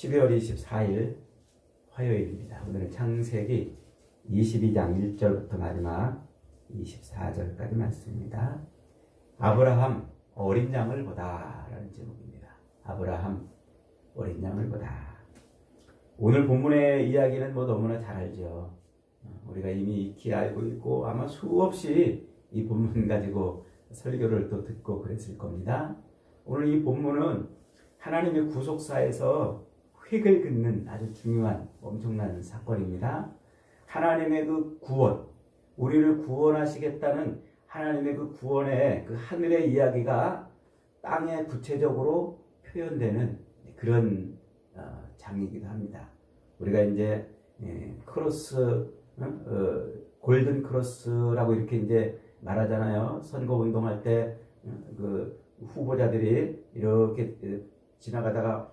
12월 24일 화요일입니다. 오늘은 창세기 22장 1절부터 마지막 24절까지 말씀입니다. 아브라함 어린 양을 보다 라는 제목입니다. 아브라함 어린 양을 보다. 오늘 본문의 이야기는 너무나 잘 알죠. 우리가 이미 익히 알고 있고 아마 수없이 이 본문 가지고 설교를 또 듣고 그랬을 겁니다. 오늘 이 본문은 하나님의 구속사에서 획을 긋는 아주 중요한 엄청난 사건입니다. 하나님의 그 구원, 우리를 구원하시겠다는 하나님의 그 구원의 그 하늘의 이야기가 땅에 구체적으로 표현되는 그런 장이기도 합니다. 우리가 이제 크로스, 골든 크로스라고 이렇게 이제 말하잖아요. 선거 운동할 때 그 후보자들이 이렇게 지나가다가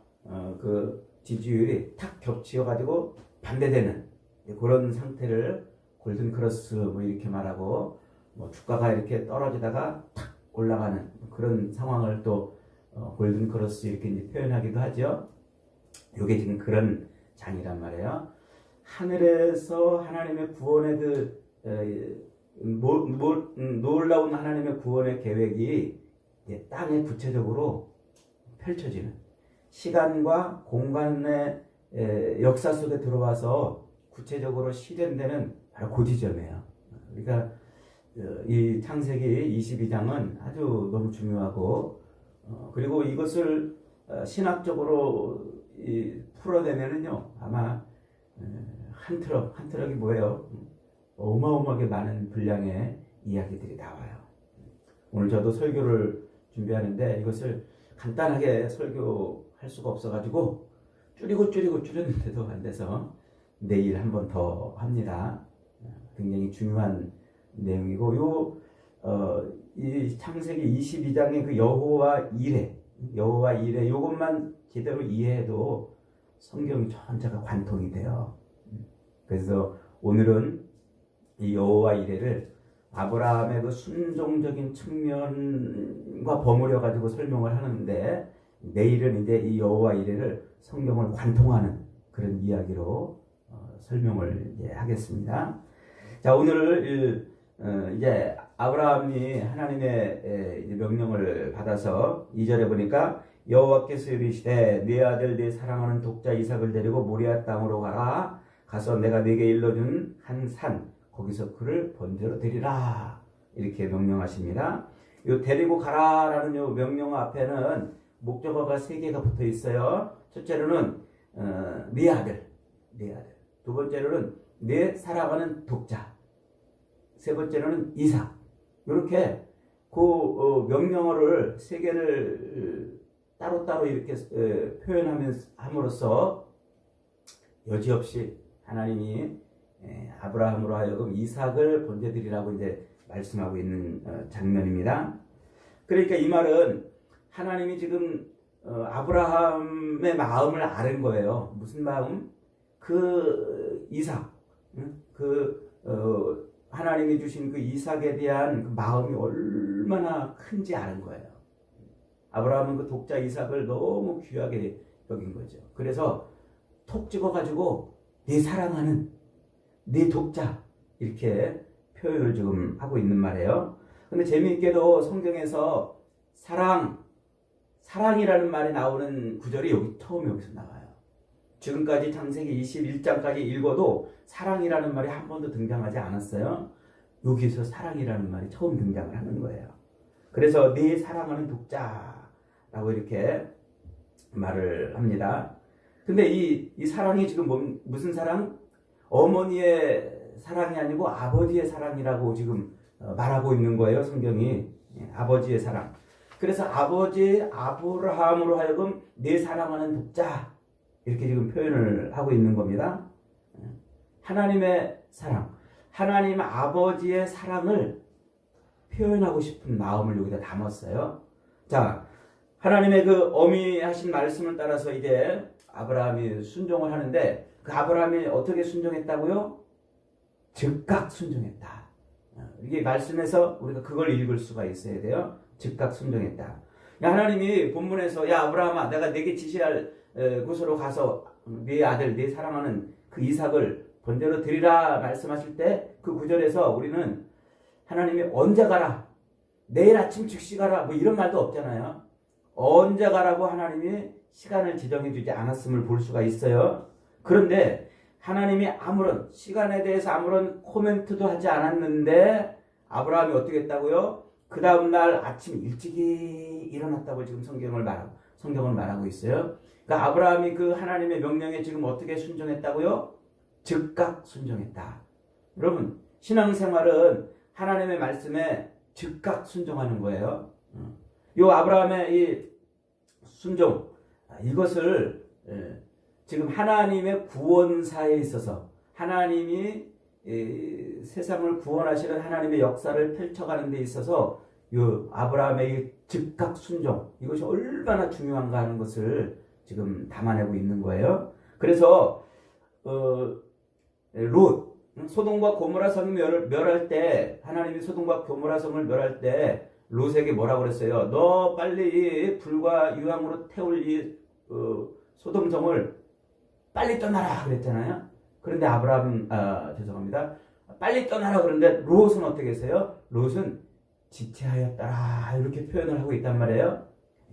그 지지율이 탁 겹치어 가지고 반대되는 그런 상태를 골든 크로스 이렇게 말하고, 주가가 이렇게 떨어지다가 탁 올라가는 그런 상황을 또 골든 크로스 이렇게 이제 표현하기도 하죠. 이게 지금 그런 장이란 말이에요. 하늘에서 하나님의 구원의 놀라운 하나님의 구원의 계획이 땅에 구체적으로 펼쳐지는, 시간과 공간의 역사 속에 들어와서 구체적으로 실현되는 바로 그 지점이에요. 그러니까 이 창세기 22장은 아주 너무 중요하고, 그리고 이것을 신학적으로 풀어내면은요, 아마 한 트럭이 뭐예요? 어마어마하게 많은 분량의 이야기들이 나와요. 오늘 저도 설교를 준비하는데 이것을 간단하게 설교할 수가 없어가지고 줄였는데도 안 돼서 내일 한 번 더 합니다. 굉장히 중요한 내용이고, 이 창세기 22장의 그 여호와 이레 요것만 제대로 이해해도 성경이 전체가 관통이 돼요. 그래서 오늘은 이 여호와 이레를 아브라함의 그 순종적인 측면과 버무려 가지고 설명을 하는데, 내일은 이제 이 여호와 이레를 성경을 관통하는 그런 이야기로 설명을 이제 하겠습니다. 자, 오늘 이제 아브라함이 하나님의 이제 명령을 받아서 2절에 보니까 여호와께서 이르시되 네 아들 네 사랑하는 독자 이삭을 데리고 모리아 땅으로 가라. 가서 내가 네게 일러준 한 산 거기서 그를 번제로 드리라. 이렇게 명령하십니다. 이 데리고 가라라는 이 명령 앞에는 목적어가 3개가 붙어 있어요. 첫째로는 네 아들. 두 번째로는 네 사랑하는 독자. 세 번째로는 이삭. 이렇게 그 명령어를 3개를 따로따로 이렇게 표현함으로써 여지없이 하나님이 아브라함으로 하여금 이삭을 번제드리라고 이제 말씀하고 있는 장면입니다. 그러니까 이 말은 하나님이 지금 아브라함의 마음을 아는 거예요. 무슨 마음? 그 이삭, 하나님이 주신 그 이삭에 대한 그 마음이 얼마나 큰지 아는 거예요. 아브라함은 그 독자 이삭을 너무 귀하게 여긴 거죠. 그래서 톡 집어가지고 네 사랑하는 네 독자, 이렇게 표현을 지금 하고 있는 말이에요. 근데 재미있게도 성경에서 사랑이라는 말이 나오는 구절이 여기서 나와요. 지금까지 창세기 21장까지 읽어도 사랑이라는 말이 한 번도 등장하지 않았어요. 여기서 사랑이라는 말이 처음 등장을 하는 거예요. 그래서 네 사랑하는 독자라고 이렇게 말을 합니다. 근데 이 사랑이 지금 무슨 사랑? 어머니의 사랑이 아니고 아버지의 사랑이라고 지금 말하고 있는 거예요, 성경이. 아버지의 사랑. 그래서 아버지 아브라함으로 하여금 내 사랑하는 독자, 이렇게 지금 표현을 하고 있는 겁니다. 하나님의 사랑, 하나님 아버지의 사랑을 표현하고 싶은 마음을 여기다 담았어요. 자, 하나님의 그 어미하신 말씀을 따라서 이제 아브라함이 순종을 하는데, 그 아브라함이 어떻게 순종했다고요? 즉각 순종했다. 이게 말씀에서 우리가 그걸 읽을 수가 있어야 돼요. 즉각 순종했다. 하나님이 본문에서 야 아브라함아 내가 네게 지시할 곳으로 가서 네 아들 네 사랑하는 그 이삭을 번제로 드리라 말씀하실 때 그 구절에서 우리는 하나님이 언제 가라 내일 아침 즉시 가라 뭐 이런 말도 없잖아요. 언제 가라고 하나님이 시간을 지정해 주지 않았음을 볼 수가 있어요. 그런데 하나님이 아무런 시간에 대해서 아무런 코멘트도 하지 않았는데 아브라함이 어떻게 했다고요? 그 다음날 아침 일찍이 일어났다고 지금 성경은 말하고 있어요. 그러니까 아브라함이 그 하나님의 명령에 지금 어떻게 순종했다고요? 즉각 순종했다. 여러분 신앙생활은 하나님의 말씀에 즉각 순종하는 거예요. 요 아브라함의 이 순종 이것을 지금 하나님의 구원사에 있어서 하나님이 세상을 구원하시는 하나님의 역사를 펼쳐가는 데 있어서 이 아브라함의 즉각 순종 이것이 얼마나 중요한가 하는 것을 지금 담아내고 있는 거예요. 그래서 롯 소돔과 고모라 성이 멸할 때 하나님이 소돔과 고모라 성을 멸할 때 롯에게 뭐라고 그랬어요? 너 빨리 이 불과 유황으로 태울 이 소돔 성을 빨리 떠나라 그랬잖아요. 그런데 죄송합니다. 빨리 떠나라 그런데 롯은 어떻게 했어요? 롯은 지체하였더라 이렇게 표현을 하고 있단 말이에요.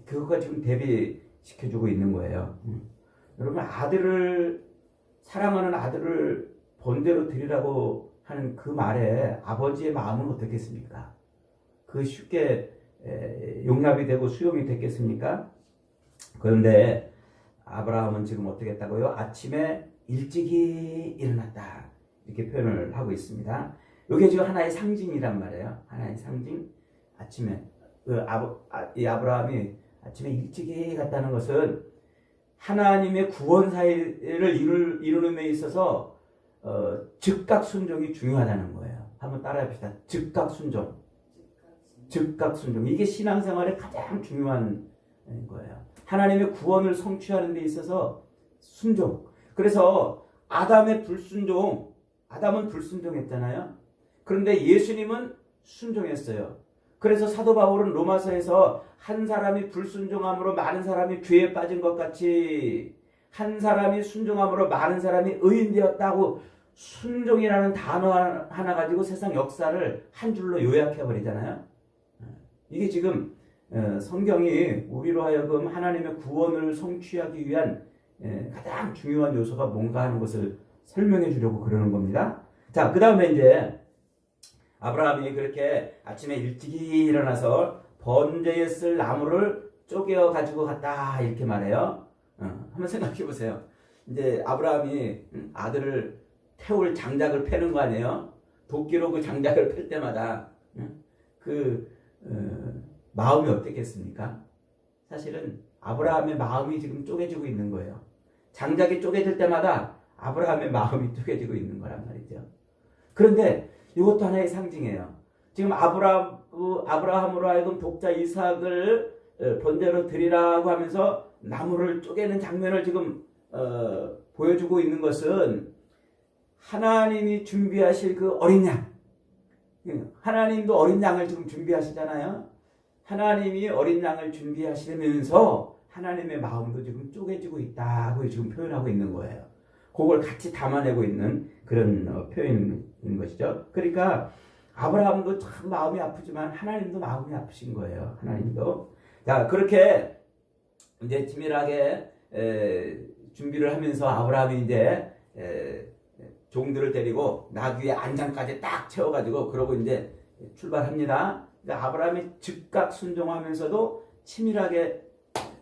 그것과 지금 대비시켜주고 있는 거예요. 여러분 사랑하는 아들을 번제로 드리라고 하는 그 말에 아버지의 마음은 어떻겠습니까? 그 쉽게 용납이 되고 수용이 됐겠습니까? 그런데 아브라함은 지금 어떻게 했다고요? 아침에 일찍이 일어났다 이렇게 표현을 하고 있습니다. 이게 지금 하나의 상징이란 말이에요. 하나의 상징. 아침에 이 아브라함이 아침에 일찍이 갔다는 것은 하나님의 구원 사회를 이루는 데 있어서 즉각 순종이 중요하다는 거예요. 한번 따라해 봅시다. 즉각 순종. 즉각 순종. 이게 신앙생활의 가장 중요한 거예요. 하나님의 구원을 성취하는 데 있어서 순종. 그래서 아담은 불순종했잖아요. 그런데 예수님은 순종했어요. 그래서 사도 바울은 로마서에서 한 사람이 불순종함으로 많은 사람이 죄에 빠진 것 같이 한 사람이 순종함으로 많은 사람이 의인되었다고 순종이라는 단어 하나 가지고 세상 역사를 한 줄로 요약해버리잖아요. 이게 지금 성경이 우리로 하여금 하나님의 구원을 성취하기 위한 가장 중요한 요소가 뭔가 하는 것을 설명해 주려고 그러는 겁니다. 자, 그 다음에 이제 아브라함이 그렇게 아침에 일찍이 일어나서 번제에 쓸 나무를 쪼개어 가지고 갔다 이렇게 말해요. 한번 생각해 보세요. 이제 아브라함이 아들을 태울 장작을 패는 거 아니에요? 도끼로 그 장작을 팰 때마다 마음이 어땠겠습니까? 사실은 아브라함의 마음이 지금 쪼개지고 있는 거예요. 장작이 쪼개질 때마다 아브라함의 마음이 쪼개지고 있는 거란 말이죠. 그런데 이것도 하나의 상징이에요. 지금 아브라함으로 하여금 독자 이삭을 번제로 드리라고 하면서 나무를 쪼개는 장면을 지금 보여주고 있는 것은 하나님이 준비하실 그 어린 양, 하나님도 어린 양을 지금 준비하시잖아요. 하나님이 어린 양을 준비하시면서 하나님의 마음도 지금 쪼개지고 있다고 지금 표현하고 있는 거예요. 그걸 같이 담아내고 있는 그런 표현인 것이죠. 그러니까 아브라함도 참 마음이 아프지만 하나님도 마음이 아프신 거예요. 하나님도. 자, 그렇게 이제 치밀하게 준비를 하면서 아브라함이 이제 종들을 데리고 나귀의 안장까지 딱 채워가지고 그러고 이제 출발합니다. 그러니까 아브라함이 즉각 순종하면서도 치밀하게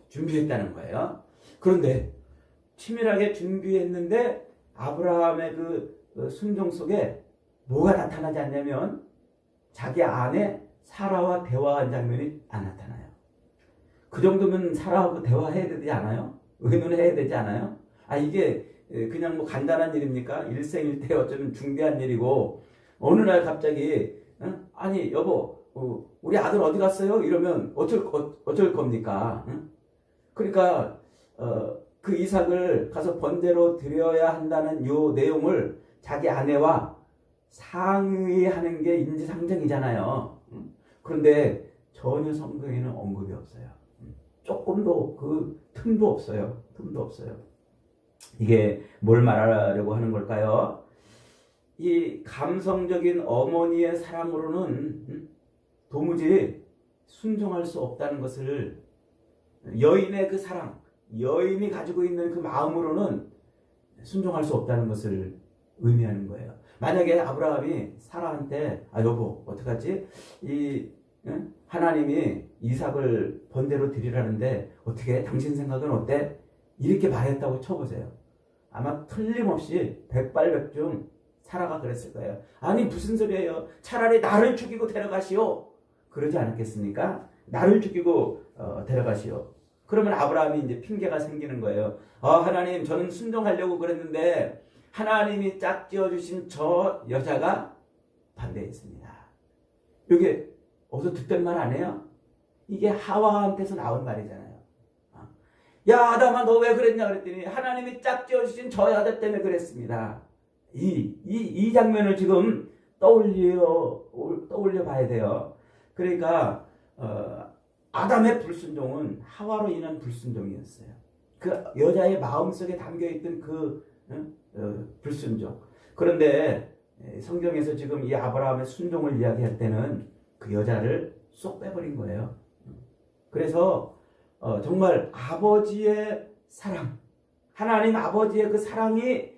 준비했다는 거예요. 그런데 치밀하게 준비했는데 아브라함의 그 순종 속에 뭐가 나타나지 않냐면 자기 아내 사라와 대화한 장면이 안 나타나요. 그 정도면 사라하고 대화해야 되지 않아요? 의논해야 되지 않아요? 이게 그냥 뭐 간단한 일입니까? 일생일대 어쩌면 중대한 일이고 어느 날 갑자기 아니 여보 우리 아들 어디 갔어요? 이러면 어쩔 겁니까? 그러니까 그 이삭을 가서 번제로 드려야 한다는 요 내용을 자기 아내와 상의하는 게 인지상정이잖아요. 그런데 전혀 성경에는 언급이 없어요. 조금도 그 틈도 없어요. 틈도 없어요. 이게 뭘 말하려고 하는 걸까요? 이 감성적인 어머니의 사랑으로는 도무지 순종할 수 없다는 것을, 여인의 그 사랑, 여인이 가지고 있는 그 마음으로는 순종할 수 없다는 것을 의미하는 거예요. 만약에 아브라함이 사라한테 여보 어떡하지? 하나님이 이삭을 번대로 드리라는데 어떻게 당신 생각은 어때? 이렇게 말했다고 쳐보세요. 아마 틀림없이 백발백중 사라가 그랬을 거예요. 아니 무슨 소리예요? 차라리 나를 죽이고 데려가시오. 그러지 않았겠습니까? 나를 죽이고 데려가시오. 그러면 아브라함이 이제 핑계가 생기는 거예요. 하나님 저는 순종하려고 그랬는데 하나님이 짝지어 주신 저 여자가 반대했습니다. 이게 어디서 듣던 말 아니에요? 이게 하와한테서 나온 말이잖아요. 야 아담아 너 왜 그랬냐 그랬더니 하나님이 짝지어 주신 저 여자 때문에 그랬습니다. 이 장면을 지금 떠올려 봐야 돼요. 그러니까 아담의 불순종은 하와로 인한 불순종이었어요. 그 여자의 마음속에 담겨있던 그 불순종. 그런데 성경에서 지금 이 아브라함의 순종을 이야기할 때는 그 여자를 쏙 빼버린 거예요. 그래서 정말 아버지의 사랑, 하나님 아버지의 그 사랑이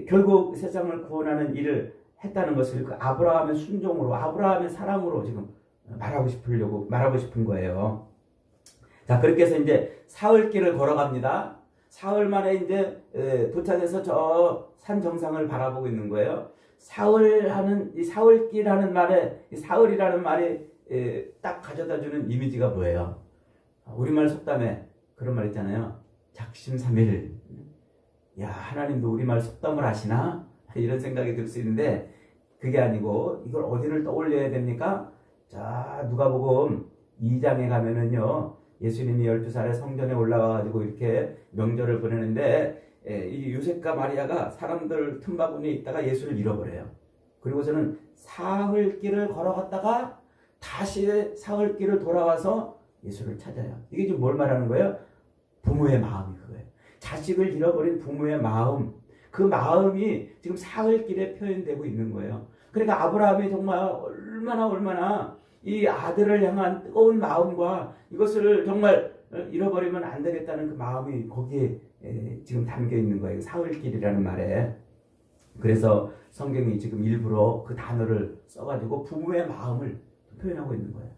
결국 세상을 구원하는 일을 했다는 것을 그 아브라함의 순종으로, 아브라함의 사랑으로 지금 말하고 싶은 거예요. 자, 그렇게 해서 이제 사흘길을 걸어갑니다. 사흘 만에 이제 도착해서 저 산 정상을 바라보고 있는 거예요. 이 사흘길하는 말에, 이 사흘이라는 말이 딱 가져다주는 이미지가 뭐예요? 우리말 속담에 그런 말 있잖아요. 작심삼일. 야, 하나님도 우리말 속담을 아시나? 이런 생각이 들 수 있는데 그게 아니고 이걸 어디를 떠올려야 됩니까? 자, 누가복음 2장에 가면은요, 예수님이 12살에 성전에 올라와가지고 이렇게 명절을 보내는데 이 요셉과 마리아가 사람들 틈바구니에 있다가 예수를 잃어버려요. 그리고서는 사흘길을 걸어갔다가 다시 사흘길을 돌아와서 예수를 찾아요. 이게 지금 뭘 말하는 거예요? 부모의 마음이 그거예요. 자식을 잃어버린 부모의 마음, 그 마음이 지금 사흘길에 표현되고 있는 거예요. 그러니까 아브라함이 정말 얼마나 이 아들을 향한 뜨거운 마음과 이것을 정말 잃어버리면 안 되겠다는 그 마음이 거기에 지금 담겨 있는 거예요. 사흘길이라는 말에. 그래서 성경이 지금 일부러 그 단어를 써가지고 부모의 마음을 표현하고 있는 거예요.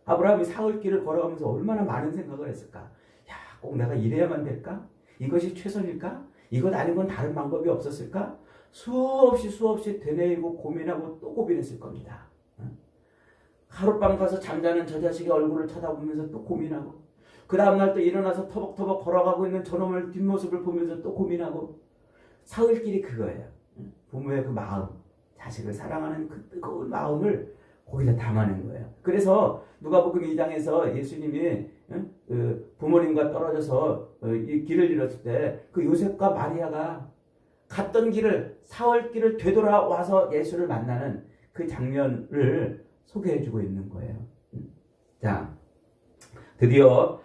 아브라함이 사흘길을 걸어가면서 얼마나 많은 생각을 했을까? 야, 꼭 내가 이래야만 될까? 이것이 최선일까? 이것 아니면 다른 방법이 없었을까? 수없이 되뇌이고 고민하고 또 고민했을 겁니다. 하룻밤 가서 잠자는 저 자식의 얼굴을 쳐다보면서 또 고민하고, 그 다음날 또 일어나서 터벅터벅 걸어가고 있는 저놈의 뒷모습을 보면서 또 고민하고. 사흘길이 그거예요. 부모의 그 마음, 자식을 사랑하는 그 뜨거운 마음을 거기다 담아낸 거예요. 그래서 누가복음 2장에서 예수님이 부모님과 떨어져서 이 길을 잃었을 때 그 요셉과 마리아가 갔던 길을, 사흘길을 되돌아와서 예수를 만나는 그 장면을 소개해주고 있는 거예요. 자, 드디어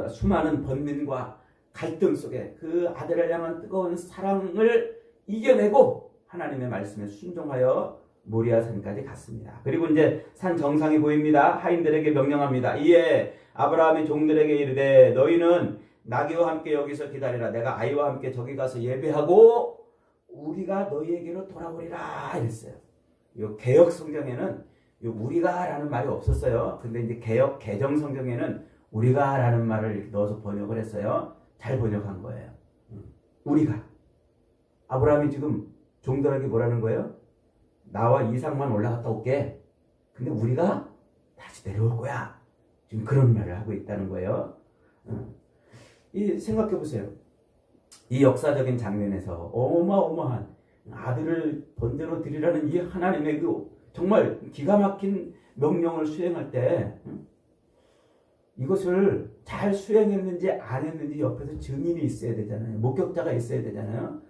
수많은 번민과 갈등 속에 그 아들을 향한 뜨거운 사랑을 이겨내고 하나님의 말씀에 순종하여 모리아 산까지 갔습니다. 그리고 이제 산 정상이 보입니다. 하인들에게 명령합니다. 이에 아브라함이 종들에게 이르되 너희는 나귀와 함께 여기서 기다리라. 내가 아이와 함께 저기 가서 예배하고 우리가 너희에게로 돌아오리라 이랬어요. 이 개역 성경에는 이 우리가라는 말이 없었어요. 근데 이제 개역 개정 성경에는 우리가라는 말을 넣어서 번역을 했어요. 잘 번역한 거예요. 우리가. 아브라함이 지금 종들에게 뭐라는 거예요? 나와 이삭만 올라갔다 올게. 근데 우리가 다시 내려올 거야. 지금 그런 말을 하고 있다는 거예요. 생각해 보세요. 이 역사적인 장면에서 어마어마한 아들을 번제로 드리라는 이 하나님의 그 정말 기가 막힌 명령을 수행할 때 이것을 잘 수행했는지 안 했는지 옆에서 증인이 있어야 되잖아요. 목격자가 있어야 되잖아요.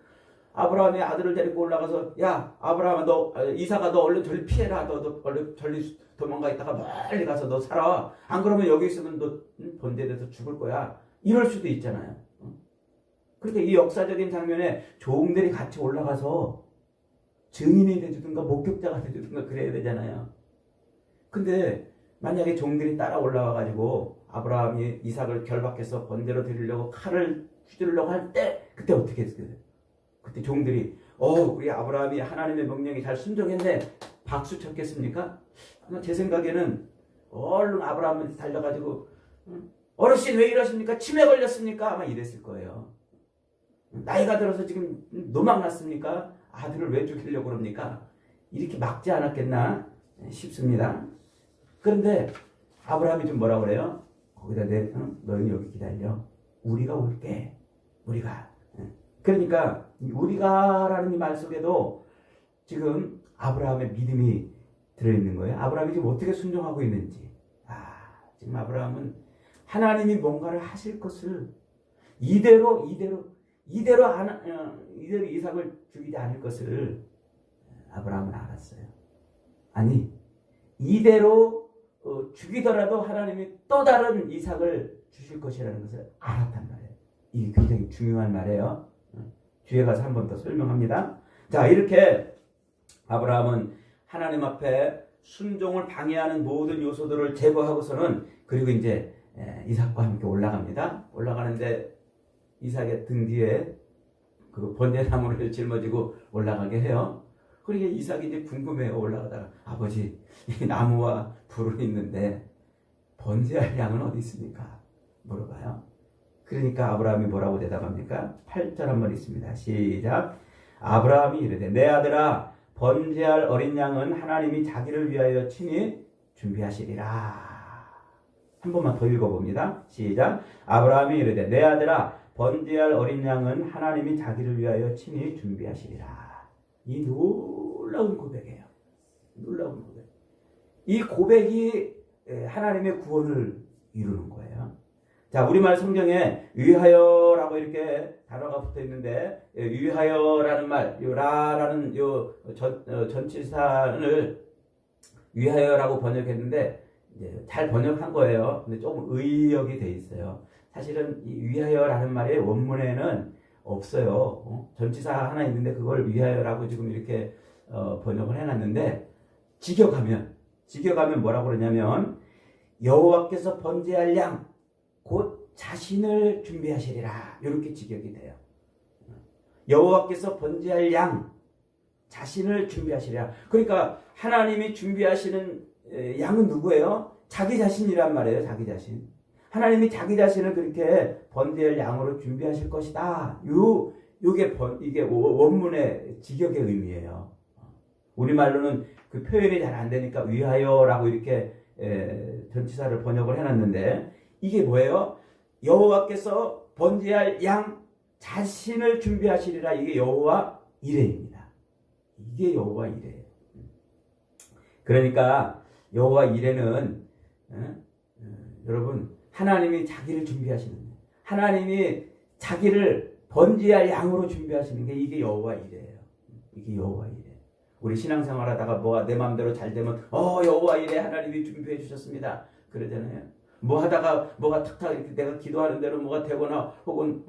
아브라함의 아들을 데리고 올라가서 야 아브라함아 너 이삭아 너 얼른 저리 피해라. 너 얼른 저리 도망가 있다가 멀리 가서 너 살아. 안 그러면 여기 있으면 너 번제돼서 죽을 거야. 이럴 수도 있잖아요. 그러니까 이 역사적인 장면에 종들이 같이 올라가서 증인이 돼주든가 목격자가 돼주든가 그래야 되잖아요. 근데 만약에 종들이 따라 올라와가지고 아브라함이 이삭을 결박해서 번제로 드리려고 칼을 휘두르려고 할 때 그때 어떻게 했어요? 그때 종들이 우리 아브라함이 하나님의 명령에 잘 순종했네 박수 쳤겠습니까? 제 생각에는 얼른 아브라함한테 달려가지고 어르신 왜 이러십니까? 치매 걸렸습니까? 아마 이랬을 거예요. 나이가 들어서 지금 노망 났습니까? 아들을 왜 죽이려고 그럽니까? 이렇게 막지 않았겠나 싶습니다. 그런데 아브라함이 좀 뭐라고 그래요? 거기다 너희는 여기 기다려. 우리가 올게. 우리가. 그러니까 우리가라는 이 말 속에도 지금 아브라함의 믿음이 들어있는 거예요. 아브라함이 지금 어떻게 순종하고 있는지. 지금 아브라함은 하나님이 뭔가를 하실 것을 이대로 이삭을 죽이지 않을 것을 아브라함은 알았어요. 아니 이대로 죽이더라도 하나님이 또 다른 이삭을 주실 것이라는 것을 알았단 말이에요. 이게 굉장히 중요한 말이에요. 뒤에 가서 한 번 더 설명합니다. 자, 이렇게 아브라함은 하나님 앞에 순종을 방해하는 모든 요소들을 제거하고서는 그리고 이제 이삭과 함께 올라갑니다. 올라가는데 이삭의 등 뒤에 그 번제나무를 짊어지고 올라가게 해요. 그러니까 이삭이 이제 궁금해요. 올라가다가 아버지 이 나무와 불은 있는데 번제할 양은 어디 있습니까? 물어봐요. 그러니까 아브라함이 뭐라고 대답합니까? 8절 한번 있습니다. 시작. 아브라함이 이르되 내 아들아 번제할 어린 양은 하나님이 자기를 위하여 친히 준비하시리라. 한 번만 더 읽어봅니다. 시작. 아브라함이 이르되 내 아들아 번제할 어린 양은 하나님이 자기를 위하여 친히 준비하시리라. 이 놀라운 고백이에요. 놀라운 고백. 이 고백이 하나님의 구원을 이루는 거예요. 자, 우리말 성경에 위하여라고 이렇게 단어가 붙어 있는데 위하여라는 말, 요 라라는 요 전치사를 위하여라고 번역했는데 이제 잘 번역한 거예요. 근데 조금 의역이 돼 있어요. 사실은 이 위하여라는 말이 원문에는 없어요. 전치사 하나 있는데 그걸 위하여라고 지금 이렇게 번역을 해놨는데 직역하면 뭐라고 그러냐면 여호와께서 번제할 양 곧 자신을 준비하시리라. 이렇게 직역이 돼요. 여호와께서 번제할 양 자신을 준비하시리라. 그러니까 하나님이 준비하시는 양은 누구예요? 자기 자신이란 말이에요. 자기 자신. 하나님이 자기 자신을 그렇게 번제할 양으로 준비하실 것이다. 이게 원문의 직역의 의미예요. 우리말로는 그 표현이 잘 안 되니까 위하여라고 이렇게 전치사를 번역을 해놨는데 이게 뭐예요? 여호와께서 번제할 양 자신을 준비하시리라. 이게 여호와 이레입니다. 이게 여호와 이레예요. 그러니까 여호와 이레는 여러분 하나님이 자기를 준비하시는 거예요. 하나님이 자기를 번제할 양으로 준비하시는 게 이게 여호와 이레예요. 이게 여호와 이레. 우리 신앙생활하다가 뭐가 내 마음대로 잘 되면 여호와 이레 하나님이 준비해 주셨습니다. 그러잖아요. 뭐 하다가 뭐가 탁탁 이렇게 내가 기도하는 대로 뭐가 되거나 혹은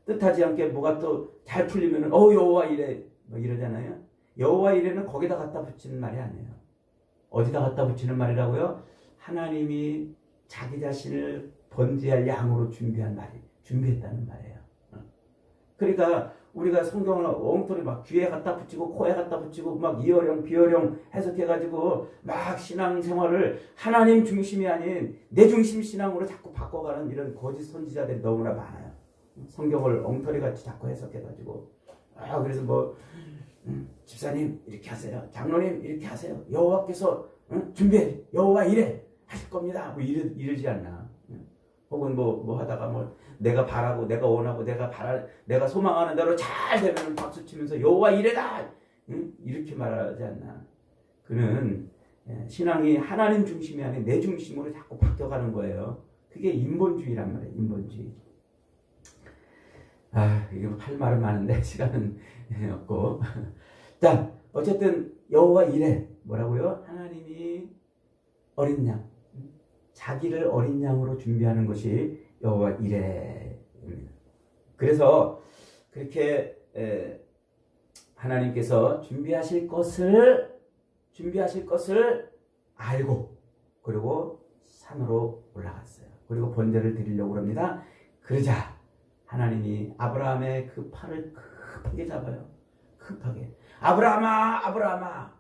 뜻하지 않게 뭐가 또 잘 풀리면은 여호와 이레 뭐 이러잖아요. 여호와 이레는 거기다 갖다 붙이는 말이 아니에요. 어디다 갖다 붙이는 말이라고요? 하나님이 자기 자신을 번제할 양으로 준비했다는 말이에요. 그러니까 우리가 성경을 엉터리 막 귀에 갖다 붙이고 코에 갖다 붙이고 막 이어령 비어령 해석해가지고 막 신앙생활을 하나님 중심이 아닌 내 중심 신앙으로 자꾸 바꿔가는 이런 거짓 선지자들이 너무나 많아요. 성경을 엉터리같이 자꾸 해석해가지고 그래서 뭐 집사님 이렇게 하세요. 장로님 이렇게 하세요. 여호와께서 준비해 여호와 이래 하실 겁니다. 뭐 이러지 않나. 혹은 뭐 하다가 뭐 내가 바라고 내가 원하고 내가 소망하는 대로 잘 되면 박수 치면서 여호와 이래다 이렇게 말하지 않나. 그는 신앙이 하나님 중심이 아닌 내 중심으로 자꾸 바뀌어가는 거예요. 그게 인본주의란 말이에요. 인본주의. 이거 할 말은 많은데 시간은 없고. 자, 어쨌든 여호와 이레 뭐라고요? 하나님이 어린 양, 자기를 어린 양으로 준비하는 것이 여호와 이레입니다. 그래서 그렇게 하나님께서 준비하실 것을 알고 그리고 산으로 올라갔어요. 그리고 번제를 드리려고 합니다. 그러자 하나님이 아브라함의 그 팔을 급하게 잡아요. 급하게. 아브라함아, 아브라함아.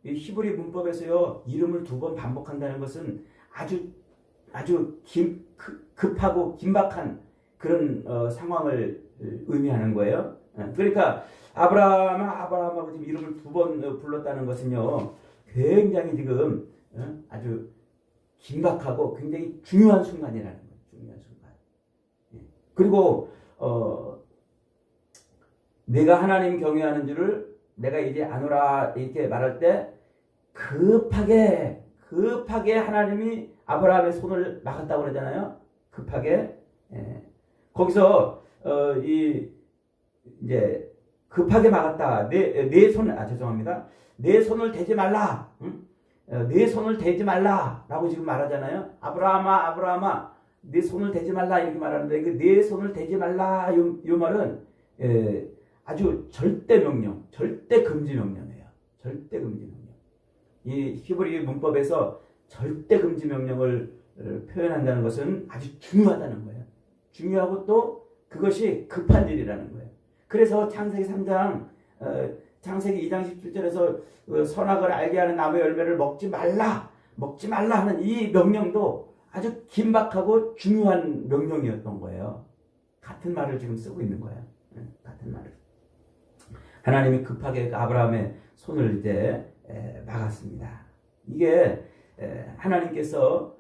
이 히브리 문법에서요, 이름을 2번 반복한다는 것은 아주 급하고 긴박한 그런 상황을 의미하는 거예요. 그러니까 아브라함아, 아브라함하고 지금 이름을 2번 불렀다는 것은요, 굉장히 지금 아주 긴박하고 굉장히 중요한 순간이라는 거예요. 중요한 순간. 그리고 내가 하나님 경외하는 줄을 내가 이제 아노라 이렇게 말할 때 급하게 하나님이 아브라함의 손을 막았다고 그러잖아요. 급하게. 거기서 이제 급하게 막았다. 내 손을 죄송합니다. 내 손을 대지 말라. 응? 내 손을 대지 말라라고 지금 말하잖아요. 아브라함아, 아브라함아, 내 손을 대지 말라 이렇게 말하는데 그 내 손을 대지 말라 요 말은 아주 절대 명령, 절대 금지 명령이에요. 절대 금지 명령. 이 히브리 문법에서 절대 금지 명령을 표현한다는 것은 아주 중요하다는 거예요. 중요하고 또 그것이 급한 일이라는 거예요. 그래서 창세기 3장, 창세기 2장 17절에서 선악을 알게 하는 나무 열매를 먹지 말라 하는 이 명령도 아주 긴박하고 중요한 명령이었던 거예요. 같은 말을 지금 쓰고 있는 거예요. 같은 말을. 하나님이 급하게 아브라함의 손을 이제 막았습니다. 이게 하나님께서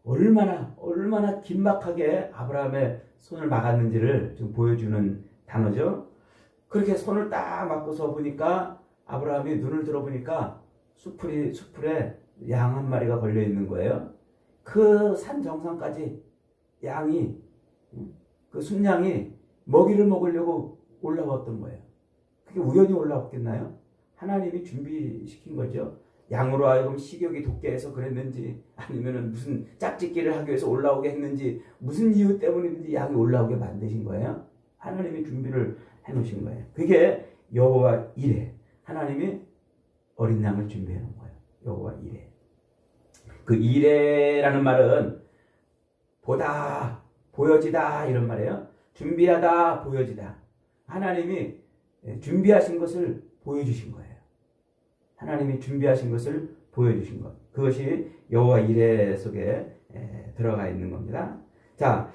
얼마나 긴박하게 아브라함의 손을 막았는지를 지금 보여주는 단어죠. 그렇게 손을 딱 막고서 보니까 아브라함이 눈을 들어보니까 수풀에 양 한 마리가 걸려 있는 거예요. 그 산 정상까지 양이 그 순양이 먹이를 먹으려고 올라왔던 거예요. 그게 우연히 올라왔겠나요? 하나님이 준비시킨 거죠. 양으로 하여금 식욕이 돋게 해서 그랬는지 아니면은 무슨 짝짓기를 하기 위해서 올라오게 했는지 무슨 이유 때문인지 양이 올라오게 만드신 거예요. 하나님이 준비를 해놓으신 거예요. 그게 여호와 이레. 하나님이 어린 양을 준비해 놓은 거예요. 여호와 이레. 그 이레라는 말은 보다, 보여지다 이런 말이에요. 준비하다, 보여지다. 하나님이 준비하신 것을 보여주신 거예요. 하나님이 준비하신 것을 보여주신 것. 그것이 여호와 이레 속에 들어가 있는 겁니다. 자,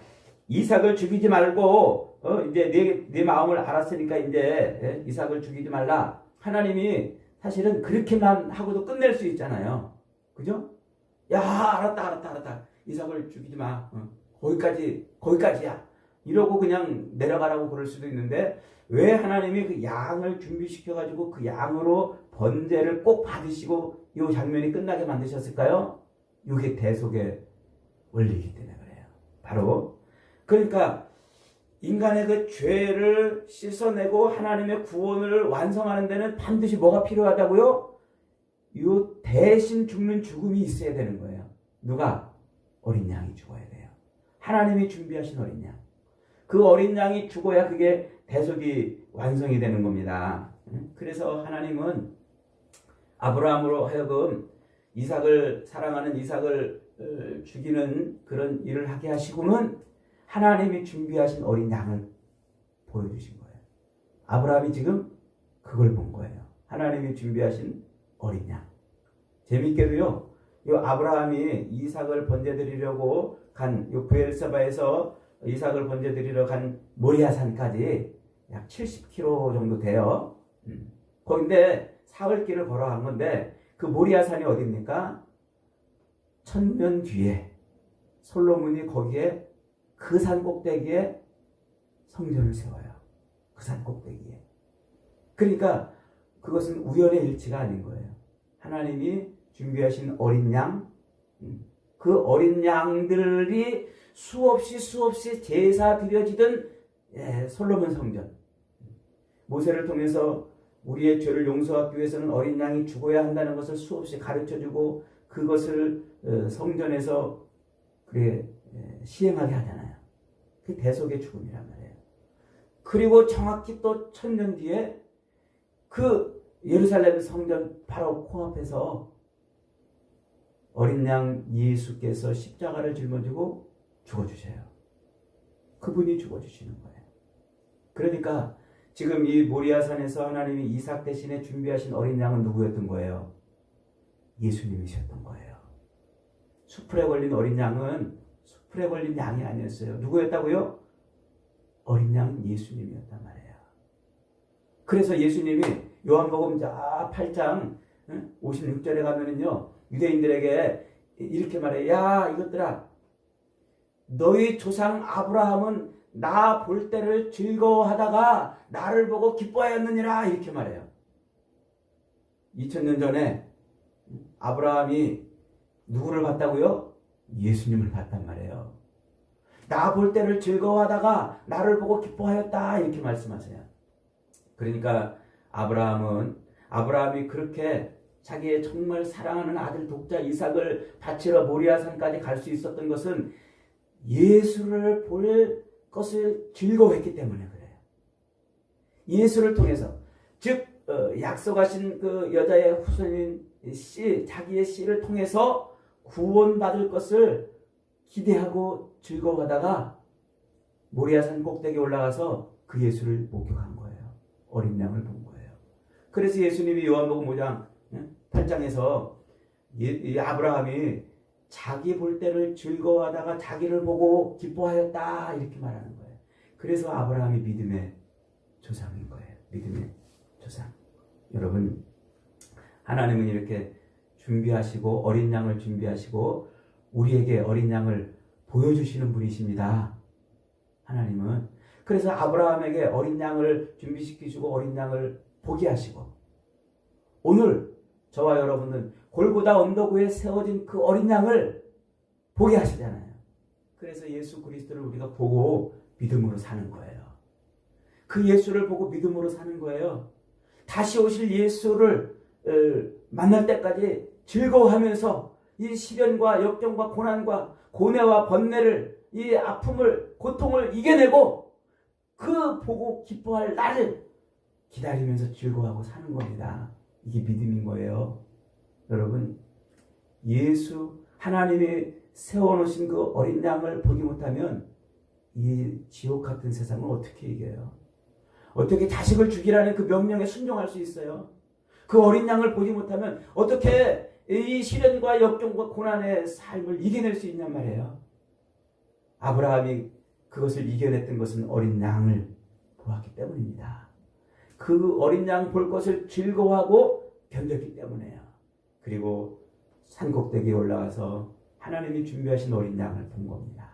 이삭을 죽이지 말고 이제 내 마음을 알았으니까 이제 이삭을 죽이지 말라. 하나님이 사실은 그렇게만 하고도 끝낼 수 있잖아요. 그죠? 야, 알았다. 이삭을 죽이지 마. 거기까지야. 이러고 그냥 내려가라고 그럴 수도 있는데 왜 하나님이 그 양을 준비시켜가지고 그 양으로 번제를 꼭 받으시고 이 장면이 끝나게 만드셨을까요? 이게 대속의 원리이기 때문에 그래요. 바로 그러니까 인간의 그 죄를 씻어내고 하나님의 구원을 완성하는 데는 반드시 뭐가 필요하다고요? 이 대신 죽는 죽음이 있어야 되는 거예요. 누가? 어린 양이 죽어야 돼요. 하나님이 준비하신 어린 양. 그 어린 양이 죽어야 그게 대속이 완성이 되는 겁니다. 그래서 하나님은 아브라함으로 하여금 사랑하는 이삭을 죽이는 그런 일을 하게 하시고는 하나님이 준비하신 어린 양을 보여주신 거예요. 아브라함이 지금 그걸 본 거예요. 하나님이 준비하신 어린 양. 재밌게도요, 이 아브라함이 이삭을 번제드리려고 간 요 브엘세바에서 이삭을 번제드리러 간 모리아산까지 약 70km 정도 돼요. 거긴데 사흘길을 걸어간 건데 그 모리아산이 어디입니까? 1000년 뒤에 솔로몬이 거기에 그 산 꼭대기에 성전을 세워요. 그 산 꼭대기에. 그러니까 그것은 우연의 일치가 아닌 거예요. 하나님이 준비하신 어린 양, 그 어린 양들이 수없이 제사 드려지던 솔로몬 성전. 모세를 통해서 우리의 죄를 용서하기 위해서는 어린 양이 죽어야 한다는 것을 수없이 가르쳐주고 그것을 성전에서 시행하게 하잖아요. 그게 대속의 죽음이란 말이에요. 그리고 정확히 또 1000년 뒤에 그 예루살렘 성전 바로 코앞에서 어린 양 예수께서 십자가를 짊어지고 죽어주세요. 그분이 죽어주시는 거예요. 그러니까 지금 이 모리아산에서 하나님이 이삭 대신에 준비하신 어린 양은 누구였던 거예요? 예수님이셨던 거예요. 수풀에 걸린 어린 양은 수풀에 걸린 양이 아니었어요. 누구였다고요? 어린 양 예수님이었단 말이에요. 그래서 예수님이 요한복음 8장 56절에 가면은요, 유대인들에게 이렇게 말해요. 야, 이것들아, 너희 조상 아브라함은 나 볼 때를 즐거워하다가 나를 보고 기뻐하였느니라, 이렇게 말해요. 2000년 전에 아브라함이 누구를 봤다고요? 예수님을 봤단 말이에요. 나 볼 때를 즐거워하다가 나를 보고 기뻐하였다, 이렇게 말씀하세요. 그러니까 아브라함이 그렇게 자기의 정말 사랑하는 아들 독자 이삭을 바치러 모리아산까지 갈 수 있었던 것은 예수를 볼 것을 즐거워했기 때문에 그래요. 예수를 통해서, 즉 약속하신 그 여자의 후손인 자기의 씨를 통해서 구원받을 것을 기대하고 즐거워하다가 모리아산 꼭대기에 올라가서 그 예수를 목격한 거예요. 어린 양을 본 거예요. 그래서 예수님이 요한복음 5장 8장에서 아브라함이 자기 볼 때를 즐거워하다가 자기를 보고 기뻐하였다, 이렇게 말하는 거예요. 그래서 아브라함이 믿음의 조상인 거예요. 믿음의 조상. 여러분, 하나님은 이렇게 준비하시고 어린 양을 준비하시고 우리에게 어린 양을 보여주시는 분이십니다. 하나님은. 그래서 아브라함에게 어린 양을 준비시키시고 어린 양을 보게 하시고, 오늘 저와 여러분은 골고다 언덕 위에 세워진 그 어린 양을 보게 하시잖아요. 그래서 예수 그리스도를 우리가 보고 믿음으로 사는 거예요. 그 예수를 보고 믿음으로 사는 거예요. 다시 오실 예수를 만날 때까지 즐거워하면서 이 시련과 역경과 고난과 고뇌와 번뇌를, 이 아픔을, 고통을 이겨내고 그 보고 기뻐할 날을 기다리면서 즐거워하고 사는 겁니다. 이게 믿음인 거예요. 여러분, 하나님이 세워놓으신 그 어린 양을 보지 못하면 이 지옥 같은 세상을 어떻게 이겨요? 어떻게 자식을 죽이라는 그 명령에 순종할 수 있어요? 그 어린 양을 보지 못하면 어떻게 이 시련과 역경과 고난의 삶을 이겨낼 수 있냔 말이에요. 아브라함이 그것을 이겨냈던 것은 어린 양을 보았기 때문입니다. 그 어린 양 볼 것을 즐거워하고 견뎠기 때문에요. 그리고 산 꼭대기에 올라가서 하나님이 준비하신 어린 양을 본 겁니다.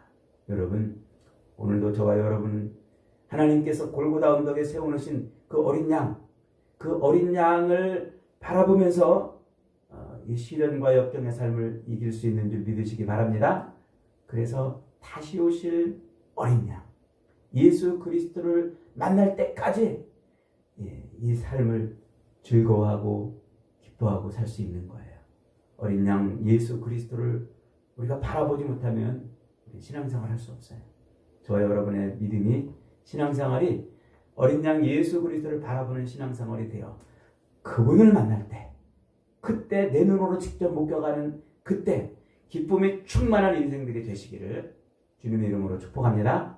여러분, 오늘도 저와 여러분, 하나님께서 골고다 언덕에 세워놓으신 그 어린 양을 바라보면서 이 시련과 역경의 삶을 이길 수 있는 줄 믿으시기 바랍니다. 그래서 다시 오실 어린 양, 예수 그리스도를 만날 때까지 이 삶을 즐거워하고 기뻐하고 살 수 있는 거예요. 어린 양 예수 그리스도를 우리가 바라보지 못하면 우리 신앙생활 할 수 없어요. 저와 여러분의 믿음이, 신앙생활이 어린 양 예수 그리스도를 바라보는 신앙생활이 되어 그분을 만날 때, 그때 내 눈으로 직접 목격하는 그때 기쁨이 충만한 인생들이 되시기를 주님의 이름으로 축복합니다.